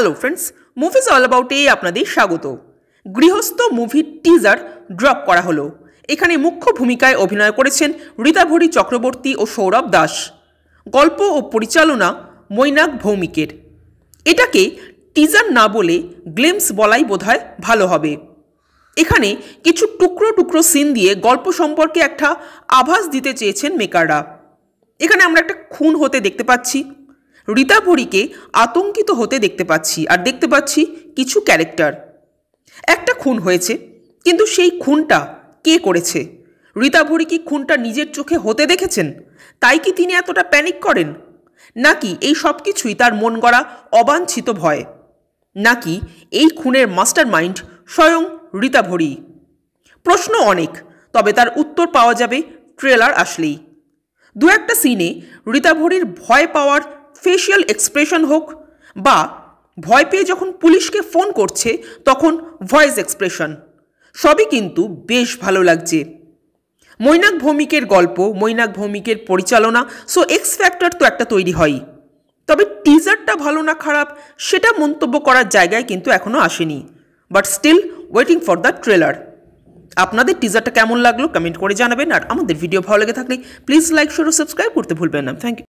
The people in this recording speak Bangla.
হ্যালো ফ্রেন্ডস, মুভিজ অল অ্যাবাউটে আপনাদের স্বাগত। গৃহস্থ মুভির টিজার ড্রপ করা হলো। এখানে মুখ্য ভূমিকায় অভিনয় করেছেন ঋতাভরী চক্রবর্তী ও সৌরভ দাস। গল্প ও পরিচালনা মৈনাক ভৌমিকের। এটাকে টিজার না বলে গ্লিমস বলাই বোধহয় ভালো হবে। এখানে কিছু টুকরো টুকরো সিন দিয়ে গল্প সম্পর্কে একটা আভাস দিতে চেয়েছেন মেকাররা। এখানে আমরা একটা খুন হতে দেখতে পাচ্ছি, ঋতাভরীকে আতঙ্কিত হতে দেখতে পাচ্ছি, আর দেখতে পাচ্ছি কিছু ক্যারেক্টার। একটা খুন হয়েছে, কিন্তু সেই খুনটা কে করেছে? ঋতাভরী কি খুনটা নিজের চোখে হতে দেখেছেন, তাই কি তিনি এতটা প্যানিক করেন? নাকি এই সব কিছুই তার মন গড়া অবাঞ্ছিত ভয়? নাকি এই খুনের মাস্টার মাইন্ড স্বয়ং ঋতাভরী? প্রশ্ন অনেক, তবে তার উত্তর পাওয়া যাবে ট্রেলার আসলেই। দু একটা সিনে ঋতাভরীর ভয় পাওয়ার ফেশিয়াল এক্সপ্রেশন হোক, বা ভয় পেয়ে যখন পুলিশকে ফোন করছে তখন ভয়েস এক্সপ্রেশন, সবই কিন্তু বেশ ভালো লাগছে। মৈনাক ভৌমিকের গল্প, মৈনাক ভৌমিকের পরিচালনা, সো এক্স ফ্যাক্টর তো একটা তৈরি হয়ই। তবে টিজারটা ভালো না খারাপ সেটা মন্তব্য করার জায়গায় কিন্তু এখনও আসেনি, but still waiting for the trailer. আপনাদের টিজারটা কেমন লাগলো কমেন্ট করে জানাবেন, আর আমাদের ভিডিও ভালো লেগে থাকলে প্লিজ লাইক, শেয়ার ও সাবস্ক্রাইব করতে ভুলবেন না। Thank you.